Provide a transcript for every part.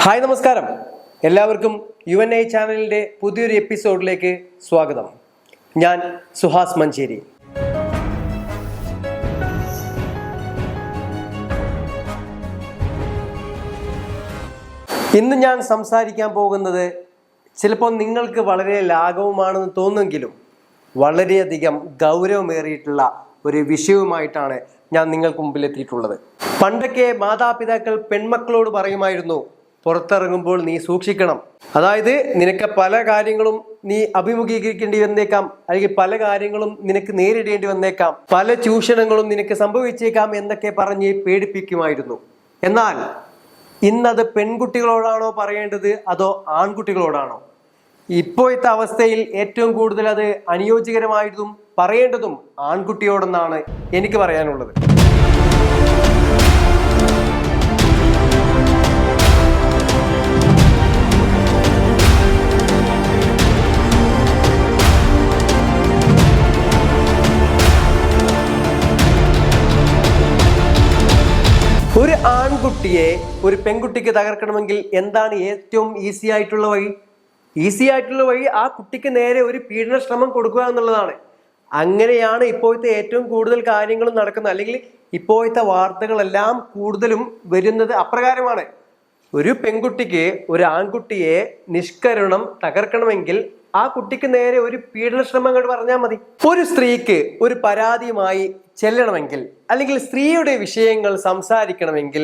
Hi നമസ്കാരം, എല്ലാവർക്കും UNI ചാനലിൻ്റെ പുതിയൊരു എപ്പിസോഡിലേക്ക് സ്വാഗതം. ഞാൻ സുഹാസ് മഞ്ചേരി. ഇന്ന് ഞാൻ സംസാരിക്കാൻ പോകുന്നത് ചിലപ്പോൾ നിങ്ങൾക്ക് വളരെ ലാഘവമാണെന്ന് തോന്നുമെങ്കിലും വളരെയധികം ഗൗരവമേറിയിട്ടുള്ള ഒരു വിഷയവുമായിട്ടാണ് ഞാൻ നിങ്ങൾക്ക് മുമ്പിൽ എത്തിയിട്ടുള്ളത്. പണ്ടൊക്കെ മാതാപിതാക്കൾ പെൺമക്കളോട് പറയുമായിരുന്നു, പുറത്തിറങ്ങുമ്പോൾ നീ സൂക്ഷിക്കണം. അതായത് നിനക്ക് പല കാര്യങ്ങളും നീ അഭിമുഖീകരിക്കേണ്ടി വന്നേക്കാം, അല്ലെങ്കിൽ പല കാര്യങ്ങളും നിനക്ക് നേരിടേണ്ടി വന്നേക്കാം, പല ചൂഷണങ്ങളും നിനക്ക് സംഭവിച്ചേക്കാം എന്നൊക്കെ പറഞ്ഞ് പേടിപ്പിക്കുമായിരുന്നു. എന്നാൽ ഇന്നത് പെൺകുട്ടികളോടാണോ പറയേണ്ടത് അതോ ആൺകുട്ടികളോടാണോ? ഇപ്പോഴത്തെ അവസ്ഥയിൽ ഏറ്റവും കൂടുതൽ അത് അനുയോജ്യകരമായതും പറയേണ്ടതും ആൺകുട്ടിയോടെന്നാണ് എനിക്ക് പറയാനുള്ളത്. ഒരു ആൺകുട്ടിയെ ഒരു പെൺകുട്ടിക്ക് തകർക്കണമെങ്കിൽ എന്താണ് ഏറ്റവും ഈസി ആയിട്ടുള്ള വഴി? ആ കുട്ടിക്ക് നേരെ ഒരു പീഡന ശ്രമം കൊടുക്കുക എന്നുള്ളതാണ്. അങ്ങനെയാണ് ഇപ്പോഴത്തെ ഏറ്റവും കൂടുതൽ കാര്യങ്ങളും നടക്കുന്നത്. അല്ലെങ്കിൽ ഇപ്പോഴത്തെ വാർത്തകളെല്ലാം കൂടുതലും വരുന്നത് അപ്രകാരമാണ്. ഒരു പെൺകുട്ടിക്ക് ഒരു ആൺകുട്ടിയെ നിഷ്കരുണം തകർക്കണമെങ്കിൽ ആ കുട്ടിക്ക് നേരെ ഒരു പീഡന ശ്രമം അങ്ങോട്ട് പറഞ്ഞാൽ മതി. ഒരു സ്ത്രീക്ക് ഒരു പരാതിയുമായി ചെല്ലണമെങ്കിൽ, അല്ലെങ്കിൽ സ്ത്രീയുടെ വിഷയങ്ങൾ സംസാരിക്കണമെങ്കിൽ,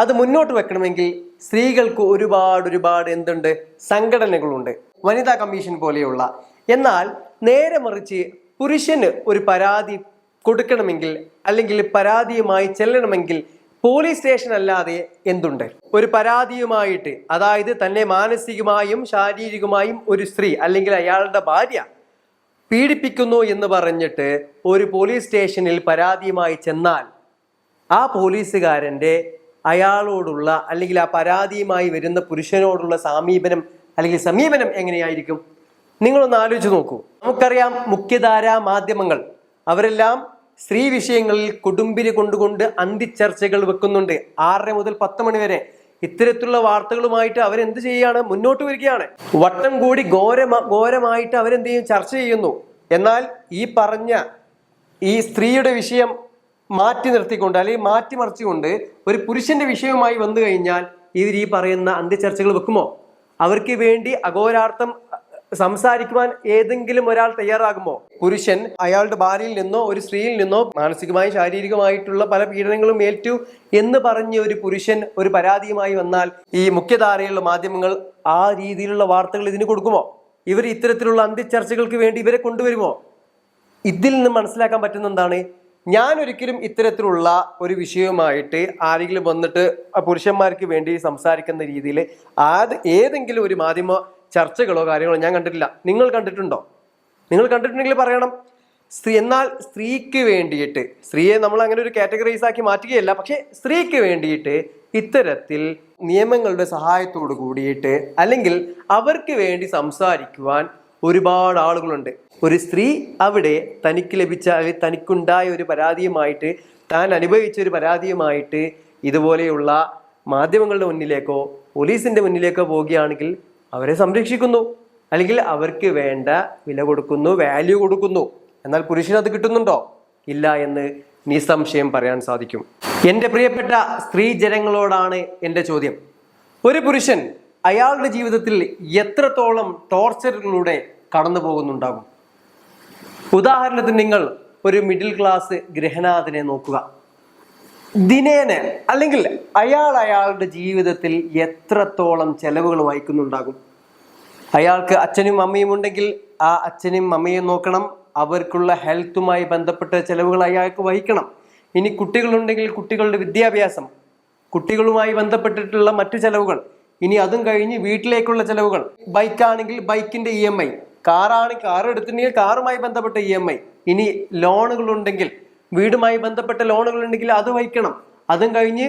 അത് മുന്നോട്ട് വെക്കണമെങ്കിൽ സ്ത്രീകൾക്ക് ഒരുപാട് എന്തുണ്ട്, സംഘടനകളുണ്ട്, വനിതാ കമ്മീഷൻ പോലെയുള്ള. എന്നാൽ നേരെ മറിച്ച് പുരുഷന് ഒരു പരാതി കൊടുക്കണമെങ്കിൽ, അല്ലെങ്കിൽ പരാതിയുമായി ചെല്ലണമെങ്കിൽ പോലീസ് സ്റ്റേഷൻ അല്ലാതെ എന്തുണ്ട്? ഒരു പരാതിയുമായിട്ട്, അതായത് തന്നെ മാനസികമായും ശാരീരികമായും ഒരു സ്ത്രീ അല്ലെങ്കിൽ അയാളുടെ ഭാര്യ പീഡിപ്പിക്കുന്നു എന്ന് പറഞ്ഞിട്ട് ഒരു പോലീസ് സ്റ്റേഷനിൽ പരാതിയുമായി ചെന്നാൽ ആ പോലീസുകാരൻ്റെ അയാളോടുള്ള, അല്ലെങ്കിൽ ആ പരാതിയുമായി വരുന്ന പുരുഷനോടുള്ള സമീപനം എങ്ങനെയായിരിക്കും? നിങ്ങളൊന്ന് ആലോചിച്ച് നോക്കൂ. നമുക്കറിയാം, മുഖ്യധാരാ മാധ്യമങ്ങൾ അവരെല്ലാം സ്ത്രീ വിഷയങ്ങളിൽ കൊടുമ്പിരി കൊണ്ടുകൊണ്ട് അന്തിച്ചർച്ചകൾ വെക്കുന്നുണ്ട്. 6 മുതൽ 10 മണി വരെ ഇത്തരത്തിലുള്ള വാർത്തകളുമായിട്ട് അവരെന്ത് ചെയ്യുകയാണ്? മുന്നോട്ട് വരികയാണ്. വട്ടം കൂടി ഘോരമായിട്ട് അവരെന്ത് ചെയ്യും? ചർച്ച ചെയ്യുന്നു. എന്നാൽ ഈ പറഞ്ഞ ഈ സ്ത്രീയുടെ വിഷയം മാറ്റി നിർത്തിക്കൊണ്ട്, അല്ലെങ്കിൽ മാറ്റിമറിച്ചുകൊണ്ട് ഒരു പുരുഷന്റെ വിഷയവുമായി വന്നു കഴിഞ്ഞാൽ ഇവർ ഈ പറയുന്ന അന്തിച്ചർച്ചകൾ വെക്കുമോ? അവർക്ക് വേണ്ടി അഘോരാർത്ഥം സംസാരിക്കുവാൻ ഏതെങ്കിലും ഒരാൾ തയ്യാറാകുമോ? പുരുഷൻ അയാളുടെ ഭാര്യയിൽ നിന്നോ ഒരു സ്ത്രീയിൽ നിന്നോ മാനസികമായും ശാരീരികമായിട്ടുള്ള പല പീഡനങ്ങളും ഏറ്റു എന്ന് പറഞ്ഞ് ഒരു പുരുഷൻ ഒരു പരാതിയുമായി വന്നാൽ ഈ മുഖ്യധാരയുള്ള മാധ്യമങ്ങൾ ആ രീതിയിലുള്ള വാർത്തകൾ ഇതിന് കൊടുക്കുമോ? ഇവർ ഇത്തരത്തിലുള്ള അന്തിച്ചർച്ചകൾക്ക് വേണ്ടി ഇവരെ കൊണ്ടുവരുമോ? ഇതിൽ നിന്ന് മനസ്സിലാക്കാൻ പറ്റുന്ന എന്താണ്? ഞാൻ ഒരിക്കലും ഇത്തരത്തിലുള്ള ഒരു വിഷയവുമായിട്ട് ആരെങ്കിലും വന്നിട്ട് പുരുഷന്മാർക്ക് വേണ്ടി സംസാരിക്കുന്ന രീതിയിൽ ഏതെങ്കിലും ഒരു മാധ്യമ ചർച്ചകളോ കാര്യങ്ങളോ ഞാൻ കണ്ടിട്ടില്ല. നിങ്ങൾ കണ്ടിട്ടുണ്ടോ? നിങ്ങൾ കണ്ടിട്ടുണ്ടെങ്കിൽ പറയണം. എന്നാൽ സ്ത്രീക്ക് വേണ്ടിയിട്ട്, സ്ത്രീയെ നമ്മൾ അങ്ങനെ ഒരു കാറ്റഗറൈസ് ആക്കി മാറ്റുകയല്ല, പക്ഷെ സ്ത്രീക്ക് വേണ്ടിയിട്ട് ഇത്തരത്തിൽ നിയമങ്ങളുടെ സഹായത്തോട് കൂടിയിട്ട്, അല്ലെങ്കിൽ അവർക്ക് വേണ്ടി സംസാരിക്കുവാൻ ഒരുപാട് ആളുകളുണ്ട്. ഒരു സ്ത്രീ അവിടെ തനിക്ക് ലഭിച്ച, അല്ലെങ്കിൽ തനിക്കുണ്ടായ ഒരു പരാതിയുമായിട്ട്, താൻ അനുഭവിച്ച ഒരു പരാതിയുമായിട്ട് ഇതുപോലെയുള്ള മാധ്യമങ്ങളുടെ മുന്നിലേക്കോ പോലീസിന്റെ മുന്നിലേക്കോ പോവുകയാണെങ്കിൽ അവരെ സംരക്ഷിക്കുന്നു, അല്ലെങ്കിൽ അവർക്ക് വേണ്ട വില കൊടുക്കുന്നു, വാല്യൂ കൊടുക്കുന്നു. എന്നാൽ പുരുഷന് അത് കിട്ടുന്നുണ്ടോ? ഇല്ല എന്ന് നിസ്സംശയം പറയാൻ സാധിക്കും. എൻ്റെ പ്രിയപ്പെട്ട സ്ത്രീ ജനങ്ങളോടാണ് എൻ്റെ ചോദ്യം. ഒരു പുരുഷൻ അയാളുടെ ജീവിതത്തിൽ എത്രത്തോളം ടോർച്ചറിലൂടെ കടന്നു പോകുന്നുണ്ടാകും? ഉദാഹരണത്തിന് നിങ്ങൾ ഒരു മിഡിൽ ക്ലാസ് ഗൃഹനാഥനെ നോക്കുക. ദിനേന, അല്ലെങ്കിൽ അയാളുടെ ജീവിതത്തിൽ എത്രത്തോളം ചെലവുകൾ വഹിക്കുന്നുണ്ടാകും? അയാൾക്ക് അച്ഛനും അമ്മയും ഉണ്ടെങ്കിൽ ആ അച്ഛനും അമ്മയും നോക്കണം, അവർക്കുള്ള ഹെൽത്തുമായി ബന്ധപ്പെട്ട ചെലവുകൾ അയാൾക്ക് വഹിക്കണം. ഇനി കുട്ടികളുണ്ടെങ്കിൽ കുട്ടികളുടെ വിദ്യാഭ്യാസം, കുട്ടികളുമായി ബന്ധപ്പെട്ടിട്ടുള്ള മറ്റു ചെലവുകൾ, ഇനി അതും കഴിഞ്ഞ് വീട്ടിലേക്കുള്ള ചെലവുകൾ, ബൈക്കാണെങ്കിൽ ബൈക്കിന്റെ EMI, കാറാണെങ്കിൽ കാർ എടുത്തിട്ടുണ്ടെങ്കിൽ കാറുമായി ബന്ധപ്പെട്ട EMI, ഇനി ലോണുകൾ ഉണ്ടെങ്കിൽ വീടുമായി ബന്ധപ്പെട്ട ലോണുകൾ ഉണ്ടെങ്കിൽ അത് വഹിക്കണം. അതും കഴിഞ്ഞ്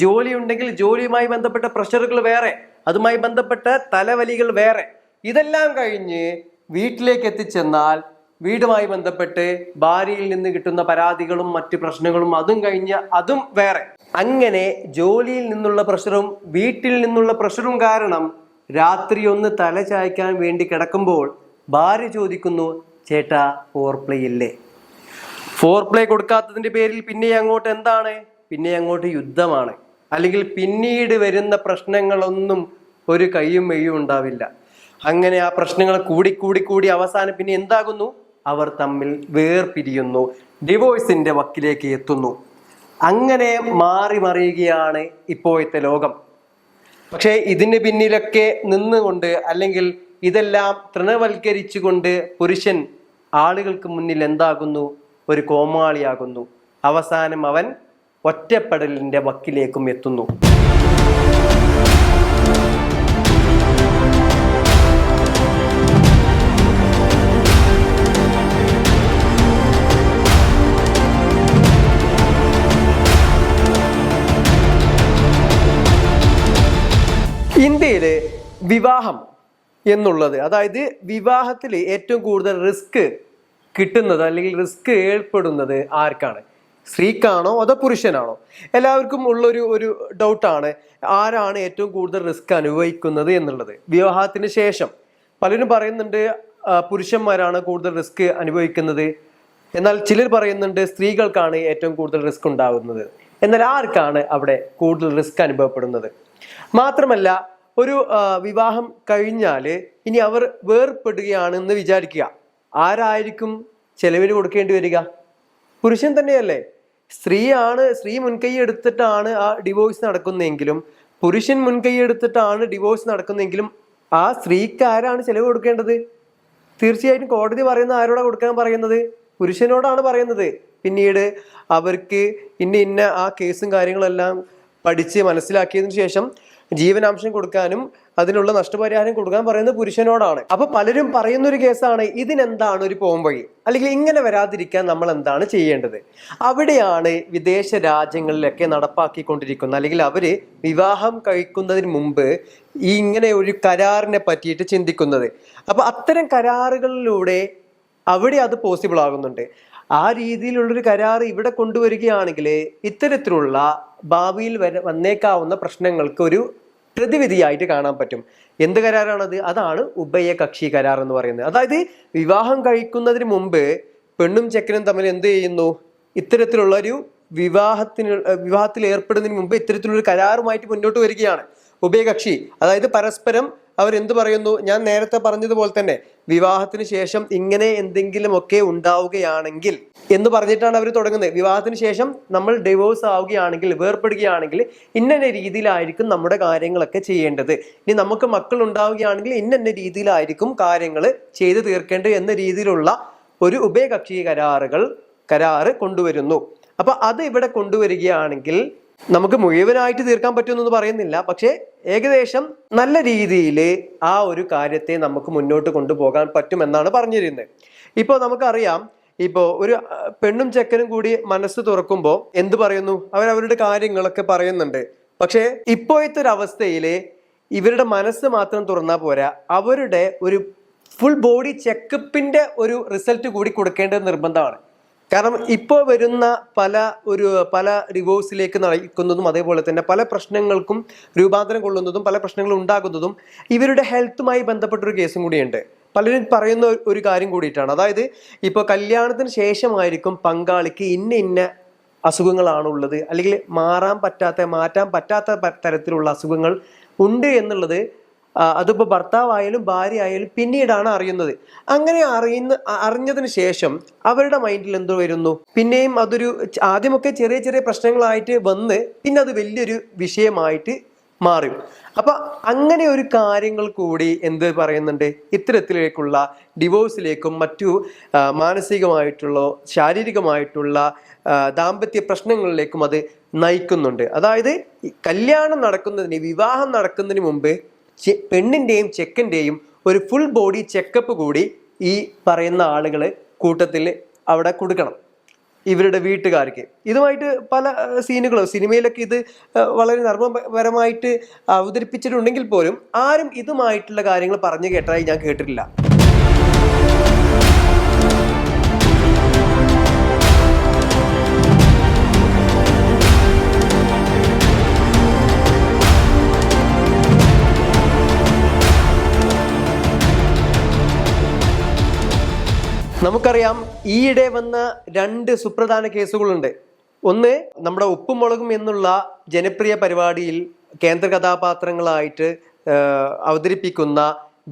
ജോലി ഉണ്ടെങ്കിൽ ജോലിയുമായി ബന്ധപ്പെട്ട പ്രഷറുകൾ വേറെ, അതുമായി ബന്ധപ്പെട്ട തലവലികൾ വേറെ. ഇതെല്ലാം കഴിഞ്ഞ് വീട്ടിലേക്ക് എത്തിച്ചെന്നാൽ വീടുമായി ബന്ധപ്പെട്ട് ഭാര്യയിൽ നിന്ന് കിട്ടുന്ന പരാതികളും മറ്റു പ്രശ്നങ്ങളും അതും കഴിഞ്ഞ് അതും വേറെ. അങ്ങനെ ജോലിയിൽ നിന്നുള്ള പ്രഷറും വീട്ടിൽ നിന്നുള്ള പ്രഷറും കാരണം രാത്രി ഒന്ന് തല ചായ്ക്കാൻ വേണ്ടി കിടക്കുമ്പോൾ ഭാര്യ ചോദിക്കുന്നു, ചേട്ടാ ഫോർ പ്ലേ ഇല്ലേ? ഫോർ പ്ലേ കൊടുക്കാത്തതിന്റെ പേരിൽ പിന്നെ അങ്ങോട്ട് എന്താണ്? പിന്നെ അങ്ങോട്ട് യുദ്ധമാണ്. അല്ലെങ്കിൽ പിന്നീട് വരുന്ന പ്രശ്നങ്ങളൊന്നും ഒരു കയ്യും മെയ്യും ഉണ്ടാവില്ല. അങ്ങനെ ആ പ്രശ്നങ്ങൾ കൂടി കൂടി കൂടി അവസാനം പിന്നെ എന്താകുന്നു? അവർ തമ്മിൽ വേർപിരിയുന്നു, ഡിവോഴ്സിന്റെ വക്കിലേക്ക് എത്തുന്നു. അങ്ങനെ മാറി മറിയുകയാണ് ഇപ്പോഴത്തെ ലോകം. പക്ഷേ ഇതിന് പിന്നിലൊക്കെ നിന്നുകൊണ്ട് അല്ലെങ്കിൽ ഇതെല്ലാം തൃണവൽക്കരിച്ചുകൊണ്ട് പുരുഷൻ ആളുകൾക്ക് മുന്നിൽ എന്താകുന്നു? ഒരു കോമാളിയാകുന്നു. അവസാനം അവൻ ഒറ്റപ്പെടലിന്റെ വക്കിലേക്കും എത്തുന്നു. ഇന്ത്യയില് വിവാഹം എന്നുള്ളത്, അതായത് വിവാഹത്തിൽ ഏറ്റവും കൂടുതൽ റിസ്ക് കിട്ടുന്നത് അല്ലെങ്കിൽ റിസ്ക് ഏർപ്പെടുന്നത് ആർക്കാണ്? സ്ത്രീക്കാണോ അതോ പുരുഷനാണോ? എല്ലാവർക്കും ഒരു ഡൗട്ടാണ്, ആരാണ് ഏറ്റവും കൂടുതൽ റിസ്ക് അനുഭവിക്കുന്നത് എന്നുള്ളത്. വിവാഹത്തിന് ശേഷം പലരും പറയുന്നുണ്ട് പുരുഷന്മാരാണ് കൂടുതൽ റിസ്ക് അനുഭവിക്കുന്നത്. എന്നാൽ ചിലർ പറയുന്നുണ്ട് സ്ത്രീകൾക്കാണ് ഏറ്റവും കൂടുതൽ റിസ്ക് ഉണ്ടാകുന്നത്. എന്നാൽ ആർക്കാണ് അവിടെ കൂടുതൽ റിസ്ക് അനുഭവപ്പെടുന്നത്? മാത്രമല്ല, ഒരു വിവാഹം കഴിഞ്ഞാൽ ഇനി അവർ വേർപ്പെടുകയാണെന്ന് വിചാരിക്കുക, ആരായിരിക്കും ചെലവിന് കൊടുക്കേണ്ടി വരിക? പുരുഷൻ തന്നെയല്ലേ. സ്ത്രീ മുൻകൈ എടുത്തിട്ടാണ് ആ ഡിവോഴ്സ് നടക്കുന്നതെങ്കിലും, പുരുഷൻ മുൻകൈ എടുത്തിട്ടാണ് ഡിവോഴ്സ് നടക്കുന്നതെങ്കിലും ആ സ്ത്രീക്ക് ആരാണ് ചെലവ് കൊടുക്കേണ്ടത്? തീർച്ചയായിട്ടും കോടതി പറയുന്ന ആരോടാ കൊടുക്കാൻ പറയുന്നത്? പുരുഷനോടാണ് പറയുന്നത്. പിന്നീട് അവർക്ക് ഇന്ന ആ കേസും കാര്യങ്ങളെല്ലാം പഠിച്ച് മനസ്സിലാക്കിയതിനു ശേഷം ജീവനാംശം കൊടുക്കാനും അതിനുള്ള നഷ്ടപരിഹാരം കൊടുക്കാൻ പറയുന്നത് പുരുഷനോടാണ്. അപ്പൊ പലരും പറയുന്ന ഒരു കേസാണ്, ഇതിനെന്താണ് ഒരു പോംവഴി? അല്ലെങ്കിൽ ഇങ്ങനെ വരാതിരിക്കാൻ നമ്മൾ എന്താണ് ചെയ്യേണ്ടത്? അവിടെയാണ് വിദേശ രാജ്യങ്ങളിലൊക്കെ നടപ്പാക്കിക്കൊണ്ടിരിക്കുന്നത്, അല്ലെങ്കിൽ അവര് വിവാഹം കഴിക്കുന്നതിന് മുമ്പ് ഈ ഇങ്ങനെ ഒരു കരാറിനെ പറ്റിയിട്ട് ചിന്തിക്കുന്നത്. അപ്പൊ അത്തരം കരാറുകളിലൂടെ അവിടെ അത് പോസിബിൾ ആകുന്നുണ്ട്. ആ രീതിയിലുള്ളൊരു കരാർ ഇവിടെ കൊണ്ടുവരികയാണെങ്കിൽ ഇത്തരത്തിലുള്ള ഭാവിയിൽ വന്നേക്കാവുന്ന പ്രശ്നങ്ങൾക്ക് ഒരു പ്രതിവിധിയായിട്ട് കാണാൻ പറ്റും. എന്ത് കരാറാണത്? അതാണ് ഉഭയകക്ഷി കരാർ എന്ന് പറയുന്നത്. അതായത് വിവാഹം കഴിക്കുന്നതിന് മുമ്പ് പെണ്ണും ചെക്കനും തമ്മിൽ എന്ത് ചെയ്യുന്നു? ഇത്തരത്തിലുള്ള ഒരു വിവാഹത്തിൽ ഏർപ്പെടുന്നതിന് മുമ്പ് ഇത്തരത്തിലുള്ള കരാറുമായിട്ട് മുന്നോട്ട് വരികയാണ് ഉഭയകക്ഷി. അതായത് പരസ്പരം അവരെന്ത് പറയുന്നു? ഞാൻ നേരത്തെ പറഞ്ഞതുപോലെ തന്നെ വിവാഹത്തിന് ശേഷം ഇങ്ങനെ എന്തെങ്കിലുമൊക്കെ ഉണ്ടാവുകയാണെങ്കിൽ എന്ന് പറഞ്ഞിട്ടാണ് അവർ തുടങ്ങുന്നത്. വിവാഹത്തിന് ശേഷം നമ്മൾ ഡിവോഴ്സ് ആവുകയാണെങ്കിൽ, വേർപ്പെടുകയാണെങ്കിൽ ഇന്ന രീതിയിലായിരിക്കും നമ്മുടെ കാര്യങ്ങളൊക്കെ ചെയ്യേണ്ടത്. ഇനി നമുക്ക് മക്കൾ ഉണ്ടാവുകയാണെങ്കിൽ ഇന്ന രീതിയിലായിരിക്കും കാര്യങ്ങൾ ചെയ്തു തീർക്കേണ്ടത് എന്ന രീതിയിലുള്ള ഒരു ഉഭയകക്ഷി കരാറ് കൊണ്ടുവരുന്നു. അപ്പൊ അത് ഇവിടെ കൊണ്ടുവരികയാണെങ്കിൽ നമുക്ക് മുഴുവനായിട്ട് തീർക്കാൻ പറ്റുമെന്നൊന്നും പറയുന്നില്ല, പക്ഷേ ഏകദേശം നല്ല രീതിയിൽ ആ ഒരു കാര്യത്തെ നമുക്ക് മുന്നോട്ട് കൊണ്ടുപോകാൻ പറ്റുമെന്നാണ് പറഞ്ഞിരുന്നത്. ഇപ്പോൾ നമുക്കറിയാം, ഇപ്പോൾ ഒരു പെണ്ണും ചെക്കനും കൂടി മനസ്സ് തുറക്കുമ്പോൾ എന്ത് പറയുന്നു? അവരവരുടെ കാര്യങ്ങളൊക്കെ പറയുന്നുണ്ട്. പക്ഷേ ഇപ്പോഴത്തെ ഒരു അവസ്ഥയിൽ ഇവരുടെ മനസ്സ് മാത്രം തുറന്നാൽ പോരാ, അവരുടെ ഒരു ഫുൾ ബോഡി ചെക്കപ്പിന്റെ ഒരു റിസൾട്ട് കൂടി കൊടുക്കേണ്ടത് നിർബന്ധമാണ്. കാരണം ഇപ്പോൾ വരുന്ന പല ഡിവോഴ്സിലേക്ക് നയിക്കുന്നതും അതേപോലെ തന്നെ പല പ്രശ്നങ്ങൾക്കും രൂപാന്തരം കൊള്ളുന്നതും പല പ്രശ്നങ്ങളും ഉണ്ടാകുന്നതും ഇവരുടെ ഹെൽത്തുമായി ബന്ധപ്പെട്ടൊരു കേസും കൂടിയുണ്ട്. പലരും പറയുന്ന ഒരു കാര്യം കൂടിയിട്ടാണ്. അതായത് ഇപ്പോൾ കല്യാണത്തിന് ശേഷമായിരിക്കും പങ്കാളിക്ക് ഇന്ന അസുഖങ്ങളാണുള്ളത്, അല്ലെങ്കിൽ മാറ്റാൻ പറ്റാത്ത തരത്തിലുള്ള അസുഖങ്ങൾ ഉണ്ട് എന്നുള്ളത് അതിപ്പോൾ ഭർത്താവായാലും ഭാര്യ ആയാലും പിന്നീടാണ് അറിയുന്നത്. അങ്ങനെ അറിഞ്ഞതിന് ശേഷം അവരുടെ മൈൻഡിൽ എന്തോ വരുന്നു? പിന്നെയും ആദ്യമൊക്കെ ചെറിയ ചെറിയ പ്രശ്നങ്ങളായിട്ട് വന്ന് പിന്നെ അത് വലിയൊരു വിഷയമായിട്ട് മാറും. അപ്പൊ അങ്ങനെ ഒരു കാര്യങ്ങൾ കൂടി എന്ത് പറയുന്നുണ്ട്? ഇത്തരത്തിലേക്കുള്ള ഡിവോഴ്സിലേക്കും മറ്റു മാനസികമായിട്ടുള്ള ശാരീരികമായിട്ടുള്ള ദാമ്പത്യ പ്രശ്നങ്ങളിലേക്കും അത് നയിക്കുന്നുണ്ട്. അതായത് വിവാഹം നടക്കുന്നതിന് മുമ്പ് പെണ്ണിന്റെയും ചെക്കന്റെയും ഒരു ഫുൾ ബോഡി ചെക്കപ്പ് കൂടി ഈ പറയുന്ന ആളുകൾ കൂട്ടത്തിൽ അവിടെ കൊടുക്കണം ഇവരുടെ വീട്ടുകാർക്ക്. ഇതുമായിട്ട് പല സീനുകളും സിനിമയിലൊക്കെ ഇത് വളരെ നർമ്മപരമായിട്ട് അവതരിപ്പിച്ചിട്ടുണ്ടെങ്കിൽ പോലും ആരും ഇതുമായിട്ടുള്ള കാര്യങ്ങൾ പറഞ്ഞു കേട്ടതായി ഞാൻ കേട്ടിട്ടില്ല. നമുക്കറിയാം ഈയിടെ വന്ന 2 സുപ്രധാന കേസുകളുണ്ട്. ഒന്ന്, നമ്മുടെ ഉപ്പും മുളകും എന്നുള്ള ജനപ്രിയ പരിപാടിയിൽ കേന്ദ്ര കഥാപാത്രങ്ങളായിട്ട് അവതരിപ്പിക്കുന്ന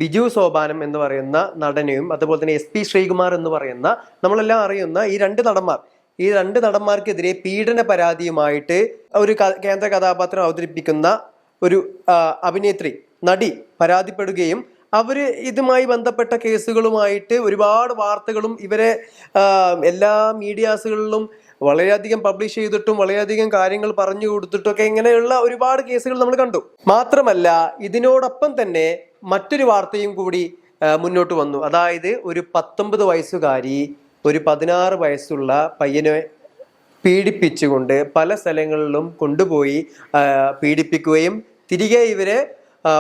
ബിജു സോപാനം എന്ന് പറയുന്ന നടനെയും അതുപോലെ തന്നെ SP ശ്രീകുമാർ എന്ന് പറയുന്ന നമ്മളെല്ലാം അറിയുന്ന ഈ 2 നടന്മാർക്കെതിരെ പീഡന പരാതിയുമായിട്ട് ഒരു കേന്ദ്ര കഥാപാത്രം അവതരിപ്പിക്കുന്ന ഒരു നടി പരാതിപ്പെടുകയും അവര് ഇതുമായി ബന്ധപ്പെട്ട കേസുകളുമായിട്ട് ഒരുപാട് വാർത്തകളും ഇവരെ എല്ലാ മീഡിയാസുകളിലും വളരെയധികം പബ്ലിഷ് ചെയ്തിട്ടും വളരെയധികം കാര്യങ്ങൾ പറഞ്ഞു കൊടുത്തിട്ടൊക്കെ ഇങ്ങനെയുള്ള ഒരുപാട് കേസുകൾ നമ്മൾ കണ്ടു. മാത്രമല്ല ഇതിനോടൊപ്പം തന്നെ മറ്റൊരു വാർത്തയും കൂടി മുന്നോട്ട് വന്നു. അതായത് ഒരു 19 വയസ്സുകാരി ഒരു 16 വയസ്സുള്ള പയ്യനെ പീഡിപ്പിച്ചുകൊണ്ട് പല സ്ഥലങ്ങളിലും കൊണ്ടുപോയി പീഡിപ്പിക്കുകയും തിരികെ ഇവരെ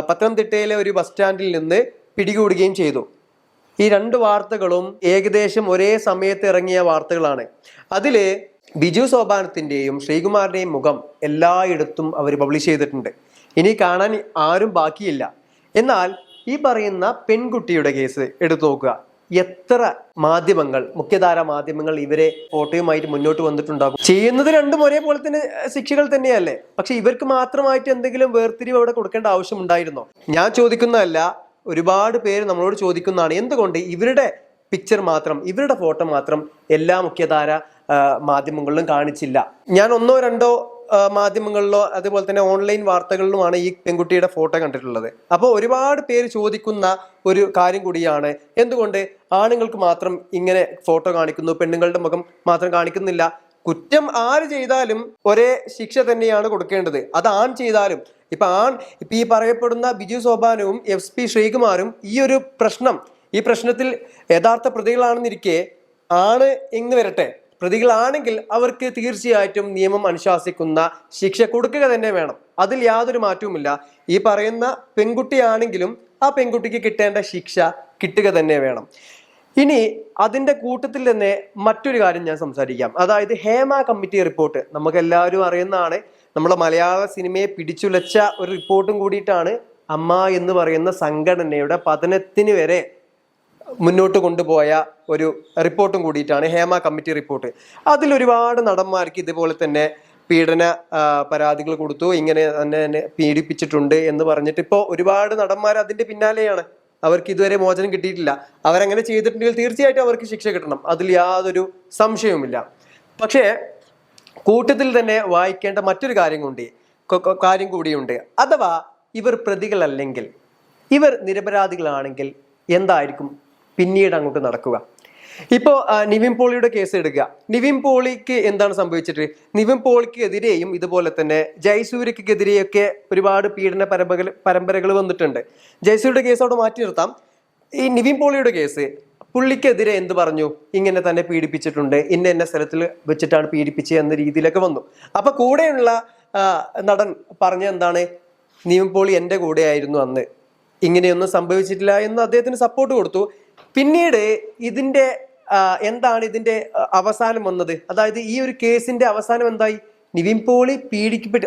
പത്തനംതിട്ടയിലെ ഒരു ബസ് സ്റ്റാൻഡിൽ നിന്ന് പിടികൂടുകയും ചെയ്തു. ഈ 2 വാർത്തകളും ഏകദേശം ഒരേ സമയത്ത് ഇറങ്ങിയ വാർത്തകളാണ്. അതില് ബിജു സോപാനത്തിന്റെയും ശ്രീകുമാറിന്റെയും മുഖം എല്ലായിടത്തും അവർ പബ്ലിഷ് ചെയ്തിട്ടുണ്ട്. ഇനി കാണാൻ ആരും ബാക്കിയില്ല. എന്നാൽ ഈ പറയുന്ന പെൺകുട്ടിയുടെ കേസ് എടുത്തു നോക്കുക. എത്ര മാധ്യമങ്ങൾ, മുഖ്യധാര മാധ്യമങ്ങൾ ഇവരെ ഫോട്ടോയുമായിട്ട് മുന്നോട്ട് വന്നിട്ടുണ്ടാകും. ചെയ്യുന്നത് രണ്ടും ഒരേപോലെ തന്നെ ശിക്ഷകൾ തന്നെയല്ലേ? പക്ഷെ ഇവർക്ക് മാത്രമായിട്ട് എന്തെങ്കിലും വേർതിരിവ് അവിടെ കൊടുക്കേണ്ട ആവശ്യമുണ്ടായിരുന്നോ? ഞാൻ ചോദിക്കുന്നതല്ല, ഒരുപാട് പേര് നമ്മളോട് ചോദിക്കുന്നതാണ്, എന്തുകൊണ്ട് ഇവരുടെ പിക്ചർ മാത്രം, ഇവരുടെ ഫോട്ടോ മാത്രം എല്ലാ മുഖ്യധാര മാധ്യമങ്ങളിലും കാണിച്ചില്ല? ഞാൻ 1-2 മാധ്യമങ്ങളിലോ അതുപോലെ തന്നെ ഓൺലൈൻ വാർത്തകളിലുമാണ് ഈ പെൺകുട്ടിയുടെ ഫോട്ടോ കണ്ടിട്ടുള്ളത്. അപ്പോൾ ഒരുപാട് പേര് ചോദിക്കുന്ന ഒരു കാര്യം കൂടിയാണ്, എന്തുകൊണ്ട് ആണുങ്ങൾക്ക് മാത്രം ഇങ്ങനെ ഫോട്ടോ കാണിക്കുന്നു, പെണ്ണുങ്ങളുടെ മുഖം മാത്രം കാണിക്കുന്നില്ല? കുറ്റം ആര് ചെയ്താലും ഒരേ ശിക്ഷ തന്നെയാണ് കൊടുക്കേണ്ടത്. അത് ആൺ ചെയ്താലും. ഇപ്പൊ ഈ പറയപ്പെടുന്ന ബിജു സോപാനവും SP ശ്രീകുമാറും ഈ പ്രശ്നത്തിൽ യഥാർത്ഥ പ്രതികളാണെന്നിരിക്കെ ആണ് എന്ന് വരട്ടെ, പ്രതികളാണെങ്കിൽ അവർക്ക് തീർച്ചയായിട്ടും നിയമം അനുശാസിക്കുന്ന ശിക്ഷ കൊടുക്കുക തന്നെ വേണം. അതിൽ യാതൊരു മാറ്റവുമില്ല. ഈ പറയുന്ന പെൺകുട്ടിയാണെങ്കിലും ആ പെൺകുട്ടിക്ക് കിട്ടേണ്ട ശിക്ഷ കിട്ടുക തന്നെ വേണം. ഇനി അതിന്റെ കൂട്ടത്തിൽ തന്നെ മറ്റൊരു കാര്യം ഞാൻ സംസാരിക്കാം. അതായത് ഹേമ കമ്മിറ്റി റിപ്പോർട്ട് നമുക്ക് എല്ലാവരും അറിയുന്നതാണ്. നമ്മളെ മലയാള സിനിമയെ പിടിച്ചുലച്ച ഒരു റിപ്പോർട്ടും കൂടിയിട്ടാണ് അമ്മ എന്ന് പറയുന്ന സംഘടനയുടെ പതനത്തിന് വരെ മുന്നോട്ട് കൊണ്ടുപോയ ഒരു റിപ്പോർട്ടും കൂടിയിട്ടാണ് ഹേമ കമ്മിറ്റി റിപ്പോർട്ട്. അതിലൊരുപാട് നടന്മാർക്ക് ഇതുപോലെ തന്നെ പീഡന പരാതികൾ കൊടുത്തു, ഇങ്ങനെ തന്നെ പീഡിപ്പിച്ചിട്ടുണ്ട് എന്ന് പറഞ്ഞിട്ട് ഇപ്പോൾ ഒരുപാട് നടന്മാർ അതിന്റെ പിന്നാലെയാണ്. അവർക്ക് ഇതുവരെ മോചനം കിട്ടിയിട്ടില്ല. അവരങ്ങനെ ചെയ്തിട്ടുണ്ടെങ്കിൽ തീർച്ചയായിട്ടും അവർക്ക് ശിക്ഷ കിട്ടണം, അതിൽ യാതൊരു സംശയവുമില്ല. പക്ഷേ കൂട്ടത്തിൽ തന്നെ വായിക്കേണ്ട മറ്റൊരു കാര്യം കൂടിയുണ്ട്. അഥവാ ഇവർ പ്രതികളല്ലെങ്കിൽ, ഇവർ നിരപരാധികളാണെങ്കിൽ എന്തായിരിക്കും പിന്നീട് അങ്ങോട്ട് നടക്കുക? ഇപ്പോൾ നിവിൻ പോളിയുടെ കേസ് എടുക്കുക. നിവിൻ പോളിക്ക് എന്താണ് സംഭവിച്ചിട്ട്? നിവിൻ പോളിക്ക് എതിരെയും ഇതുപോലെ തന്നെ ജയസൂര്യക്കെതിരെയൊക്കെ ഒരുപാട് പീഡന പരമ്പരകൾ വന്നിട്ടുണ്ട്. ജയസൂര്യയുടെ കേസ് അവിടെ മാറ്റി നിർത്താം. ഈ നിവിൻ പോളിയുടെ കേസ്, പുള്ളിക്കെതിരെ എന്ത് പറഞ്ഞു? ഇങ്ങനെ തന്നെ പീഡിപ്പിച്ചിട്ടുണ്ട്, ഇന്ന സ്ഥലത്തിൽ വെച്ചിട്ടാണ് പീഡിപ്പിച്ചത് എന്ന രീതിയിലൊക്കെ വന്നു. അപ്പൊ കൂടെയുള്ള നടൻ പറഞ്ഞ എന്താണ്? നിവിൻ പോളി എൻ്റെ കൂടെയായിരുന്നു അന്ന്, ഇങ്ങനെയൊന്നും സംഭവിച്ചിട്ടില്ല എന്ന് അദ്ദേഹത്തിന് സപ്പോർട്ട് കൊടുത്തു. പിന്നീട് എന്താണ് ഇതിന്റെ അവസാനം വന്നത്? അതായത് ഈ ഒരു കേസിന്റെ അവസാനം എന്തായി? നിവിൻ പോളി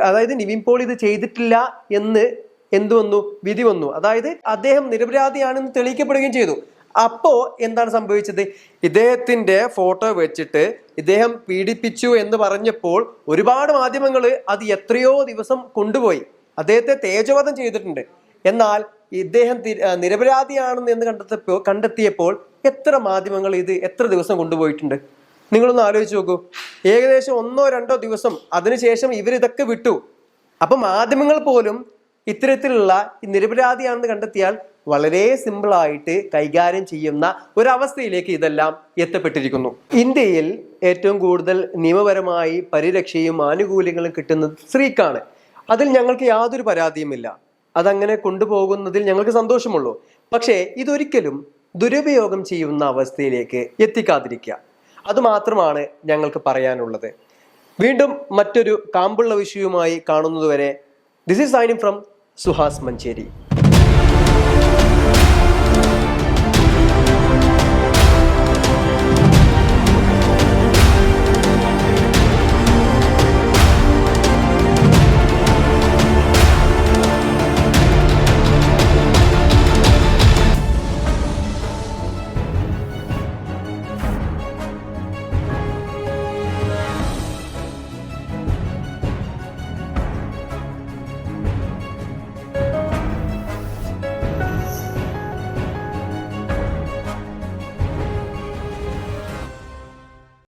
അതായത് നിവിൻ പോളി ഇത് ചെയ്തിട്ടില്ല എന്ന് എന്ത് വന്നു? വിധി വന്നു. അതായത് അദ്ദേഹം നിരപരാധിയാണെന്ന് തെളിയിക്കപ്പെടുകയും ചെയ്തു. അപ്പോ എന്താണ് സംഭവിച്ചത്? ഇദ്ദേഹത്തിന്റെ ഫോട്ടോ വെച്ചിട്ട് ഇദ്ദേഹം പീഡിപ്പിച്ചു എന്ന് പറഞ്ഞപ്പോൾ ഒരുപാട് മാധ്യമങ്ങൾ അത് എത്രയോ ദിവസം കൊണ്ടുപോയി അദ്ദേഹത്തെ തേജോവധം ചെയ്തിട്ടുണ്ട്. എന്നാൽ ഇദ്ദേഹം നിരപരാധിയാണെന്ന് കണ്ടെത്തിയപ്പോൾ എത്ര മാധ്യമങ്ങൾ ഇത് എത്ര ദിവസം കൊണ്ടുപോയിട്ടുണ്ട്? നിങ്ങളൊന്ന് ആലോചിച്ച് നോക്കൂ. ഏകദേശം 1-2 ദിവസം, അതിനുശേഷം ഇവരിതൊക്കെ വിട്ടു. അപ്പൊ മാധ്യമങ്ങൾ പോലും ഇത്തരത്തിലുള്ള നിരപരാധിയാണെന്ന് കണ്ടെത്തിയാൽ വളരെ സിമ്പിളായിട്ട് കൈകാര്യം ചെയ്യുന്ന ഒരവസ്ഥയിലേക്ക് ഇതെല്ലാം എത്തപ്പെട്ടിരിക്കുന്നു. ഇന്ത്യയിൽ ഏറ്റവും കൂടുതൽ നിയമപരമായി പരിരക്ഷയും ആനുകൂല്യങ്ങളും കിട്ടുന്നത് സ്ത്രീക്കാണ്. അതിൽ ഞങ്ങൾക്ക് യാതൊരു പരാതിയുമില്ല. അതങ്ങനെ കൊണ്ടുപോകുന്നതിൽ ഞങ്ങൾക്ക് സന്തോഷമുള്ളൂ. പക്ഷേ ഇതൊരിക്കലും ദുരുപയോഗം ചെയ്യുന്ന അവസ്ഥയിലേക്ക് എത്തിക്കാതിരിക്കുക, അതുമാത്രമാണ് ഞങ്ങൾക്ക് പറയാനുള്ളത്. വീണ്ടും മറ്റൊരു കാമ്പുള്ള വിഷയവുമായി കാണുന്നതുവരെ this is signing from Suhas Manjeri.